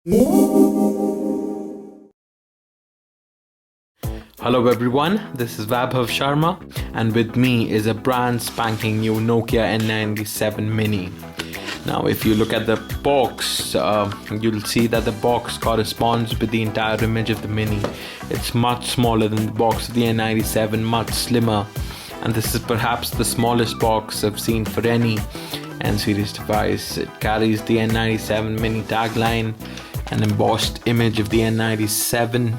Hello everyone, this is Vaibhav Sharma and with me is a brand spanking new Nokia N97 Mini. Now if you look at the box, you'll see that the box corresponds with the entire image of the Mini. It's much smaller than the box of the N97, much slimmer, and this is perhaps the smallest box I've seen for any N-series device. It carries the N97 Mini tagline, an embossed image of the N97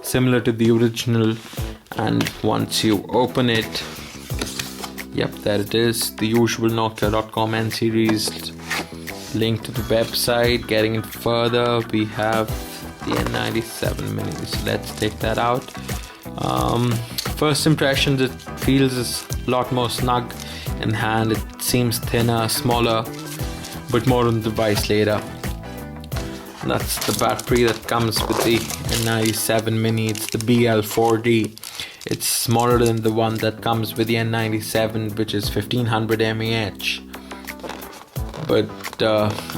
similar to the original, and once you open it, yep, there it is, the usual Nokia.com N-series link to the website. Getting it further, we have the N97 Mini, so let's take that out. First impressions, it feels a lot more snug in hand. It seems thinner, smaller, but more on the device later. That's the battery that comes with the N97 Mini. It's the BL4D. It's smaller than the one that comes with the N97, which is 1500 mAh. But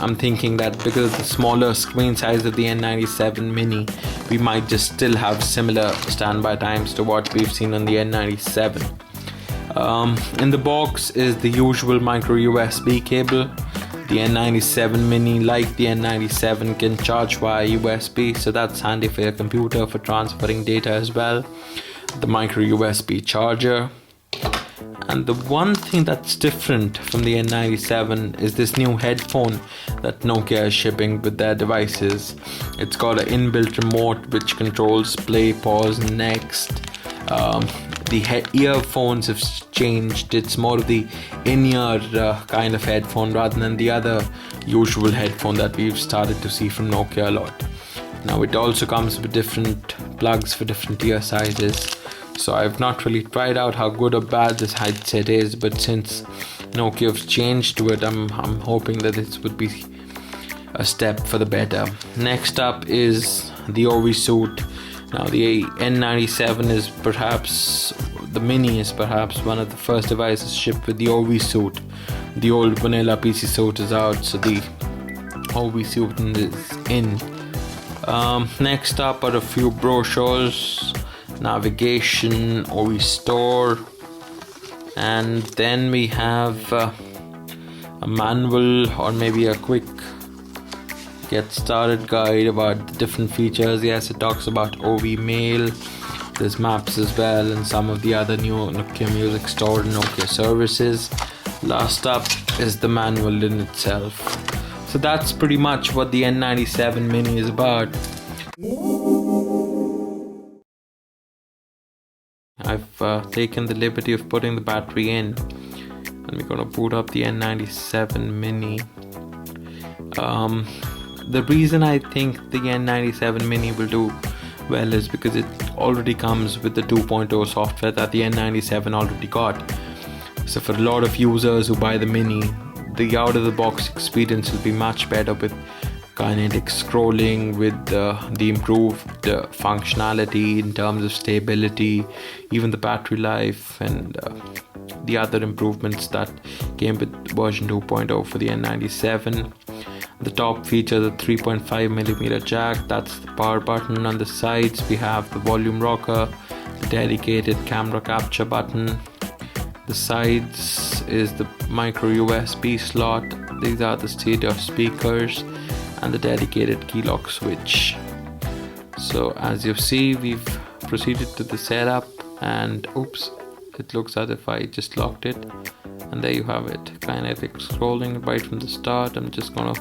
I'm thinking that because of the smaller screen size of the N97 Mini, we might just still have similar standby times to what we've seen on the N97. In the box is the usual micro USB cable. The N97 Mini, like the N97, can charge via USB, so that's handy for your computer for transferring data as well. The micro USB charger. And the one thing that's different from the N97 is this new headphone that Nokia is shipping with their devices. It's got an inbuilt remote which controls play, pause, and next. The earphones have changed. It's more of the in-ear kind of headphone rather than the other usual headphone that we've started to see from Nokia a lot. Now it also comes with different plugs for different ear sizes. So I've not really tried out how good or bad this headset is, but since Nokia have changed to it, I'm hoping that this would be a step for the better. Next up is the OV suit. Now the N97 is perhaps, the Mini is perhaps one of the first devices shipped with the OV suit. The old vanilla PC suit is out, so the OV suit is in. Next up are a few brochures, navigation, OV store, and then we have a manual or maybe a quick get started guide about the different features. Yes, it talks about OV mail, there's maps as well, and some of the other new Nokia Music Store and Nokia services. Last up is the manual in itself. So that's pretty much what the N97 Mini is about. I've taken the liberty of putting the battery in, and we're gonna boot up the N97 Mini. The reason I think the N97 Mini will do well is because it already comes with the 2.0 software that the N97 already got. So for a lot of users who buy the Mini, the out-of-the-box experience will be much better with kinetic scrolling, with the improved functionality in terms of stability, even the battery life, and the other improvements that came with version 2.0 for the N97. The top features a 3.5mm jack, that's the power button. On the sides we have the volume rocker, the dedicated camera capture button. The sides is the micro USB slot, these are the stereo speakers, and the dedicated key lock switch. So as you see, we've proceeded to the setup, and oops, it looks as if I just locked it, and there you have it, kinetic scrolling right from the start. I'm just gonna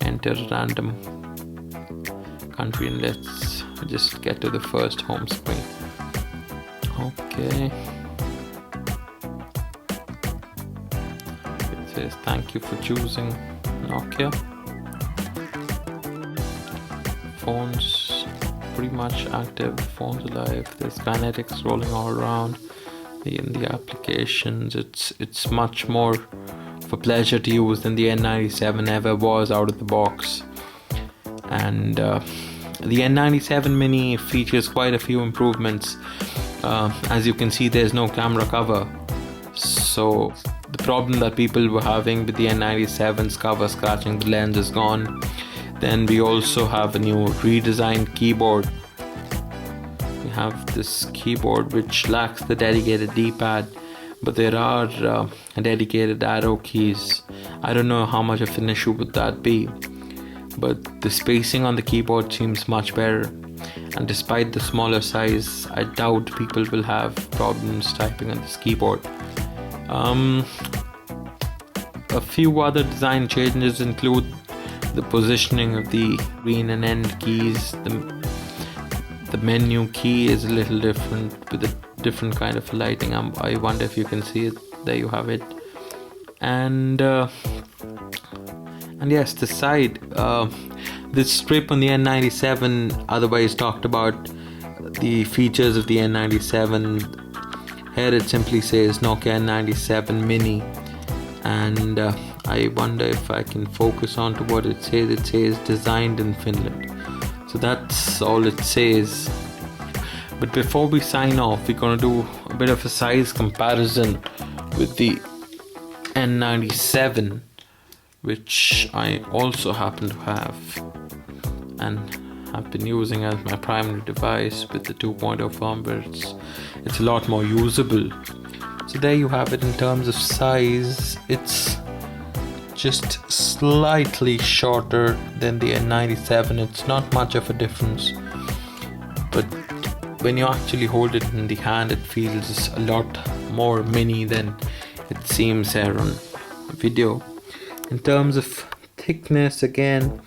enter a random country and let's just get to the first home screen. Okay, it says thank you for choosing Nokia. Phones pretty much active, phones alive, there's kinetic scrolling all around. In the applications, it's much more of a pleasure to use than the N97 ever was out of the box. And the N97 Mini features quite a few improvements. As you can see, there's no camera cover, so the problem that people were having with the N97's cover scratching the lens is gone. The Then we also have a new redesigned keyboard. We have this keyboard which lacks the dedicated D-pad, but there are dedicated arrow keys. I don't know how much of an issue would that be, but the spacing on the keyboard seems much better, and despite the smaller size, I doubt people will have problems typing on this keyboard. A few other design changes include the positioning of the green and end keys. The menu key is a little different with a different kind of lighting. I wonder if you can see it. There you have it. And yes, the side, this strip on the N97 otherwise talked about the features of the N97. Here it simply says Nokia N97 Mini, and I wonder if I can focus on to what it says. It says designed in Finland. So that's all it says. But before we sign off, we're gonna do a bit of a size comparison with the N97, which I also happen to have and have been using as my primary device with the 2.0 firmware. It's a lot more usable. So there you have it. In terms of size, it's just slightly shorter than the N97. It's not much of a difference, but when you actually hold it in the hand, it feels a lot more mini than it seems here on video. In terms of thickness, again,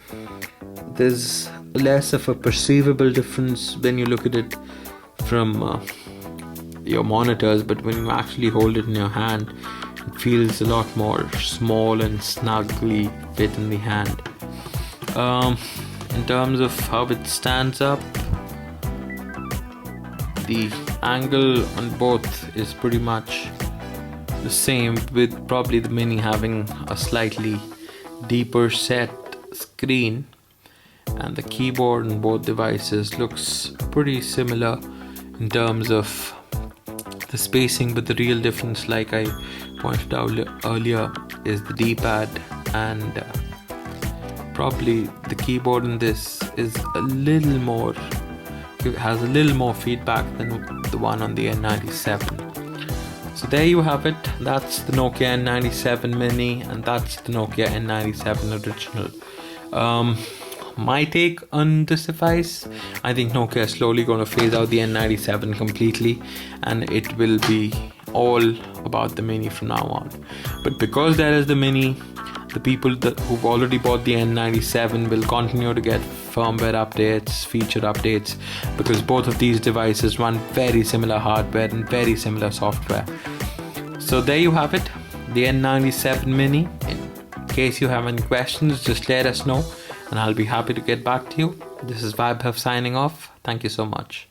there's less of a perceivable difference when you look at it from your monitors, but when you actually hold it in your hand, it feels a lot more small and snugly fit in the hand. In terms of how it stands up, the angle on both is pretty much the same, with probably the Mini having a slightly deeper set screen, and the keyboard on both devices looks pretty similar in terms of the spacing, but the real difference, like I pointed out earlier, is the D-pad, and probably the keyboard in this is a little more, it has a little more feedback than the one on the N97. So there you have it. That's the Nokia N97 Mini, and that's the Nokia N97 Original. My take on this device, I think Nokia is slowly going to phase out the N97 completely, and it will be all about the Mini from now on. But because there is the Mini, the people who've already bought the N97 will continue to get firmware updates, feature updates, because both of these devices run very similar hardware and very similar software. So there you have it, the N97 Mini. In case you have any questions, just let us know, and I'll be happy to get back to you. This is Vaibhav signing off. Thank you so much.